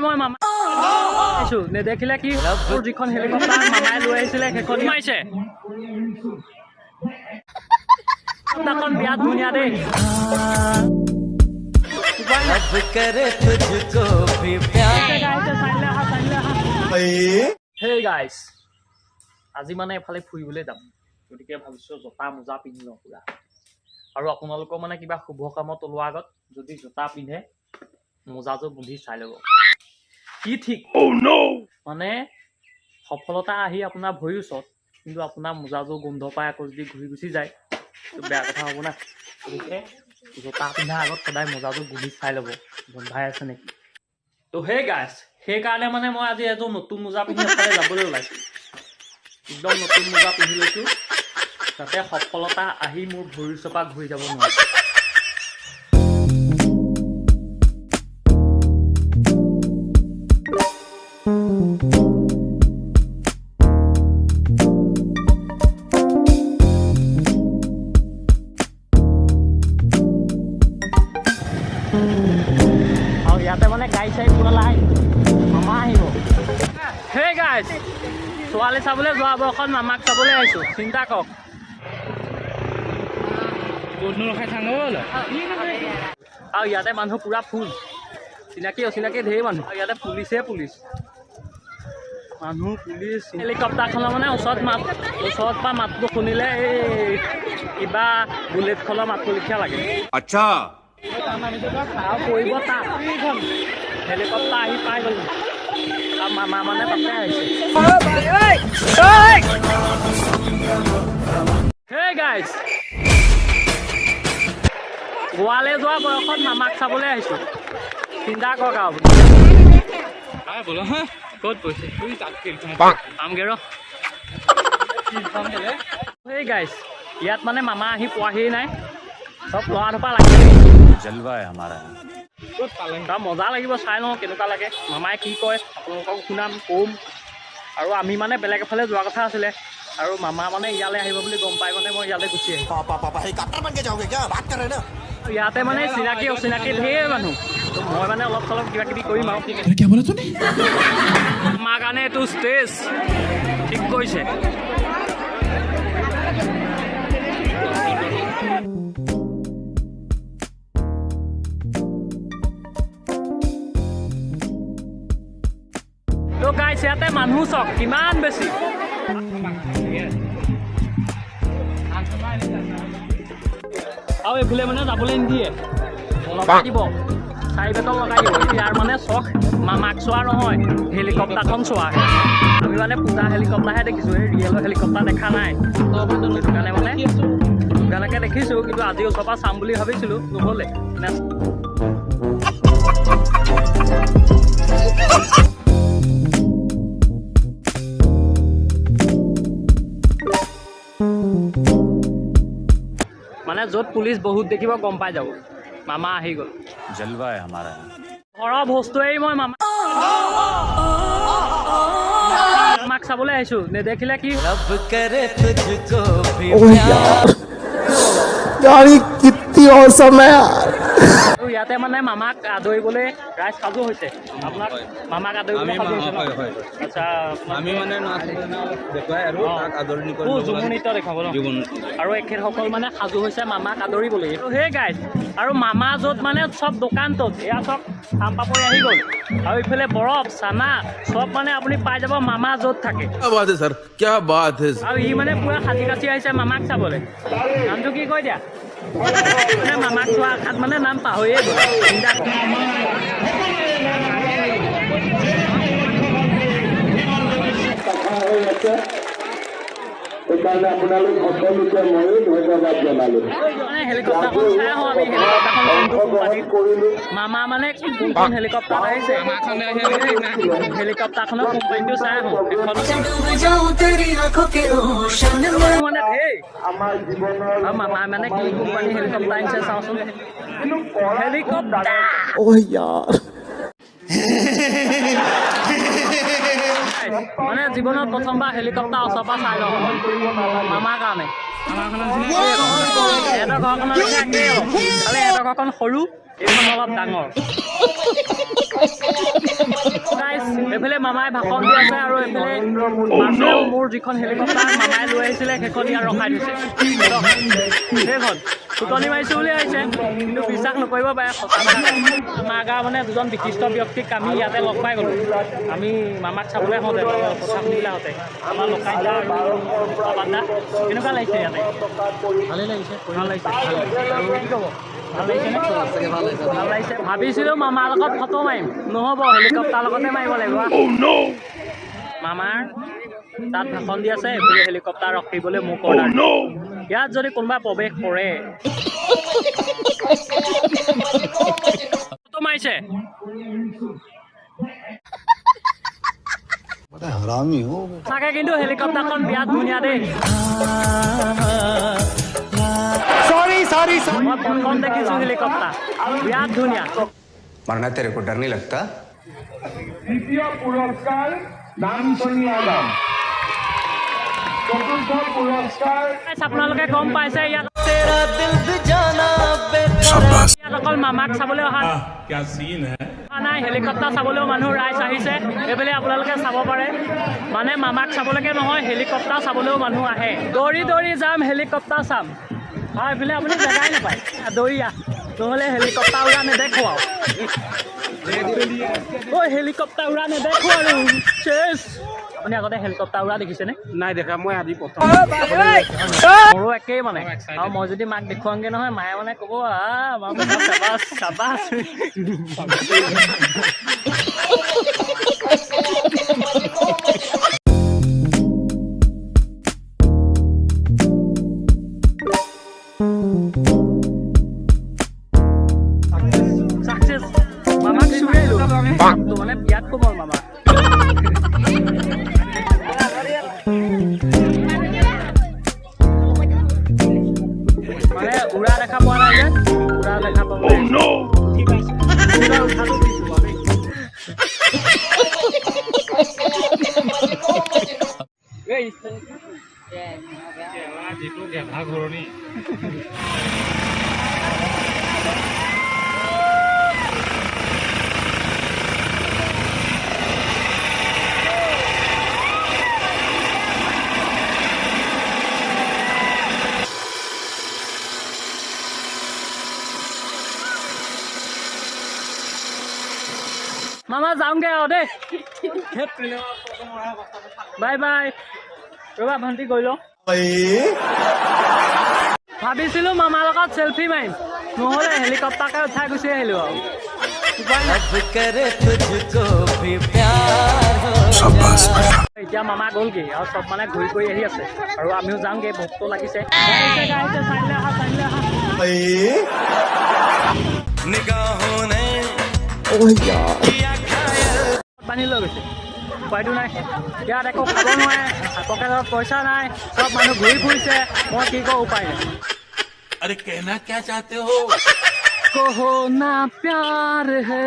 মই মামা আইছো নেদেখিলে কি যিখন হেলিকপ্টাৰ মামাই লৈ আহিছিলে সেইখন মাৰিছে এখন বিয়াত ধুনীয়া দেই Hey guys, আজি মানে এফালে ফুৰিবলৈ যাম গতিকে ভাবিছো জোতা মোজা পিন্ধি লওঁ পুৰা আৰু আপোনালোকৰ মানে কিবা শুভ কামত ওলোৱাৰ আগত যদি জোতা পিন্ধে মোজাযোৰ বুন্ধি চাই ল'ব কি ঠিক মানে সফলতা আহি আপোনাৰ ভৰিৰ ওচৰত কিন্তু আপোনাৰ মোজাযোৰ গোন্ধ পাই আকৌ যদি ঘূৰি গুচি যায় তো বেয়া কথা হ'ব না গতিকে জোতা পিন্ধাৰ আগত সদায় মোজাযোৰ বুন্ধি চাই ল'ব গোন্ধাই আছে নেকি তো হে গাইছ সেইকাৰণে মানে মই আজি এযোৰ নতুন মোজা পিন্ধি এফালে যাবলৈ ওলাইছোঁ একদম নতুন মোজা পিন্ধি লৈছোঁ যাতে সফলতা আহি মোৰ ভৰিৰ চপা ঘূৰি যাব নোৱাৰে আৰু ইয়াতে মানে গাড়ী চাড়ী পুৰা লাইন মামা আহিব হে গাইছ ছোৱালী চাবলৈ যোৱা বৰ্ষত মামাক চাবলৈ আহিছোঁ চিন্তা কৰক আৰু ইয়াতে মানুহ পুৰা ফুল চিনাকি অচিনাকি ঢেৰ মানুহ আৰু ইয়াতে পুলিচ মানুহ পুলিচ হেলিকপ্টাৰখনৰ মানে ওচৰত পৰা মাতটো শুনিলে এই কিবা বুলেটখনৰ মাতটো লিখীয়া লাগে আচ্ছা আৰু পৰিব তাত হেলিকপ্টাৰ আহি পাই গ'ল আৰু মামা মানে তাতে আহিছে Hey guys, গোৱালে যোৱা বয়সত মামাক চাবলৈ আহিছোঁ চিন্তা কৰক আৰু ক'ত পৰিছে পামগে ৰ Hey guys, ইয়াত মানে মামা আহি পোৱাহিয়ে নাই চব লৰা ধপা লাগি তাৰ মজা লাগিব চাই লওঁ কেনেকুৱা লাগে মামাই কি কয় আপোনালোকক শুনাম কম আৰু আমি মানে বেলেগ এফালে যোৱা কথা আছিলে আৰু মামা মানে ইয়ালৈ আহিব বুলি গম পাই মানে মই ইয়ালৈ গুচি আহিম ইয়াতে মানে চিনাকি অচিনাকি ঢেৰ মানুহ মই মানে অলপ চলপ কিবা কিবি কৰিম আৰু মাৰ কাৰণে এইটো ষ্টেজ ঠিক কৰিছে তো গাইছ ইয়াতে মানুহ চাওক কিমান বেছি আৰু এইফালে মানে যাবলৈ নিদিয়ে লগাই দিব চাৰি বেতন লগাই দিব ইয়াৰ মানে চখ মামাক চোৱা নহয় হেলিকপ্টাৰখন চোৱা আমি মানে পূজা হেলিকপ্টাৰহে দেখিছোঁ এই ৰিয়েলৰ হেলিকপ্টাৰ দেখা নাই সেইটো কাৰণে মানে তেনেকৈ দেখিছোঁ কিন্তু আজি ওচৰৰ পৰা চাম বুলি ভাবিছিলোঁ নহ'লে মানে য'ত পুলিচ বহুত দেখিব গম পাই যাব মামা আহি গ'ল জলৱাই আমাৰ ঘৰৰ বস্তুৱেই মই মামাক চাবলৈ আহিছোঁ নেদেখিলে কি ইয়াতে মানে মামাক আদৰিবলৈ ৰাইজ সাজু হৈছে আপোনাক মামাক আদৰিবলৈ সাজু হৈছে আচ্ছা আমি মানে দেখুৱাই আৰু তাক আদৰণি কৰিব ঝুমুৰ নৃত্য দেখাব ন আৰু এখেতসকল মানে সাজু হৈছে মামাক আদৰিবলৈ সেই গাইছ আৰু মামা য'ত মানে চব দোকানটোত এয়া চব খাম পাপৰি আহি গ'ল আৰু ইফালে বৰফ চানা চব মানে আপুনি পাই যাব মামা য'ত থাকে আৰু ই মানে পুৰা সাজি কাচি আহিছে মামাক চাবলৈ নামটো কি কৈ দিয়া মানে মামাক চোৱা আশাত মানে নাম পাহৰিয়ে গ'ল চিন্তা কৰক সেইকাৰণে আপোনালোক সকলোকে ময়ো ধন্যবাদ জনালোঁ হেলিকপ্টাৰখন চাই আহোঁ আমি হেলিকপ্টাৰখন মামা মানে কোনখন হেলিকপ্টাৰ আহিছে হেলিকপ্টাৰখনৰ কোম্পানীটো চাই আহোঁ মানে আমাৰ জীৱনৰ মামা মানে কি কোম্পানী হেলিকপ্টাৰ আহিছে চাওঁচোন হেলিকপ্টাৰ মানে জীৱনত প্ৰথমবাৰ হেলিকপ্টাৰ ওচৰৰ পৰা চাই লওঁ মামাৰ কাৰণে এহেঁতৰ ঘৰখনলৈকে একেই খালি এহেঁতৰ ঘৰখন সৰু এইখন অলপ ডাঙৰ মামাই ভাষণ দি আছে আৰু এইফালে মাৰ্চেল মোৰ যিখন হেলিকপ্টাৰ মামাই লৈ আহিছিলে সেইখন ইয়াত ৰখাই দিছে সেইখন ফুটনি মাৰিছোঁ বুলি আহিছে কিন্তু বিশ্বাস নকৰিব পাৰে সঁচা কথা আমাৰ গাঁৱৰ মানে দুজন বিশিষ্ট ব্যক্তিক আমি ইয়াতে লগ পাই গ'লোঁ আমি মামাক চাবলৈ আহোঁতে কথা শুনিলে আহোঁতে আমাৰ লকাই দা আৰু বাবান দা কেনেকুৱা লাগিছে ইয়াতে ভালেই লাগিছে ভাল লাগিছে আৰু কি ক'ব ভাল লাগিছেনে ভাল লাগিছে ভাবিছিলোঁ মামাৰ লগত ফটো মাৰিম নহ'ব হেলিকপ্টাৰ লগতে মাৰিব লাগিব মামাৰ তাত ভাষণ দি আছে এইফালে হেলিকপ্টাৰ ৰখিবলৈ মোক অৰ্ডাৰ ইয়াত যদি কোনোবা প্ৰৱেশ কৰে ফটো মাৰিছে চাগে কিন্তু হেলিকপ্টাৰখন বিৰাট ধুনীয়া দেই মই প্ৰথম দেখিছোঁ হেলিকপ্টাৰ বিৰাট ধুনীয়া मरना तेरे को डर नहीं लगता দ্বিতীয় পুৰস্কাৰ নামচনি আলম চতুৰ্থ পুৰস্কাৰ আপোনালোকে গম পাইছে ইয়াত অকল মামাক চাবলৈ অহা নাই হেলিকপ্টাৰ চাবলৈও মানুহ ৰাইজ আহিছে এইফালে আপোনালোকে চাব পাৰে মানে মামাক চাবলৈকে নহয় হেলিকপ্টাৰ চাবলৈও মানুহ আহে দৌৰি দৌৰি যাম হেলিকপ্টাৰ চাম আৰু এইফালে আপুনি জেগাই নাপায় দৌৰি আহ নহ'লে হেলিকপ্টাৰ উৰা নেদেখো আৰু হেলিকপ্টাৰ উৰা নেদেখো আৰু চেছ আপুনি আগতে হেলিকপ্টাৰ উৰা দেখিছেনে নাই দেখা মই আজি প্ৰথম মোৰো একেই মানে আৰু মই যদি মাক দেখুৱাওঁগৈ নহয় মায়ে মানে ক'ব চাবাছ চাবাছ চাকচেছ মামাক চুৰি আহিলোঁ মানে বিয়াত কোমল মামা মানে উৰা দেখা পোৱা নাই যে উৰা দেখা পাব মামা যাওঁগে আৰু দেই বাই বাই ৰ'বা ভণ্টি গৈ লওঁ ভাবিছিলোঁ মামাৰ লগত চেলফি মাৰিম নহ'লে হেলিকপ্টাৰকে উঠাই গুচি আহিলোঁ আৰু এতিয়া মামা গ'লগৈ আৰু চব মানে ঘূৰি কৰি আহি আছে আৰু আমিও যাওঁগৈ ভোকটো লাগিছে চাৰিলে আহা পানী লৈ গৈছে উপায়টো নাই ইয়াত একো খাব নোৱাৰে পকেটত পইচা নাই চব মানুহ ঘূৰি ফুৰিছে মই কি কওঁ উপায় নাই अरे कहना क्या चाहते हो कहो ना प्यार है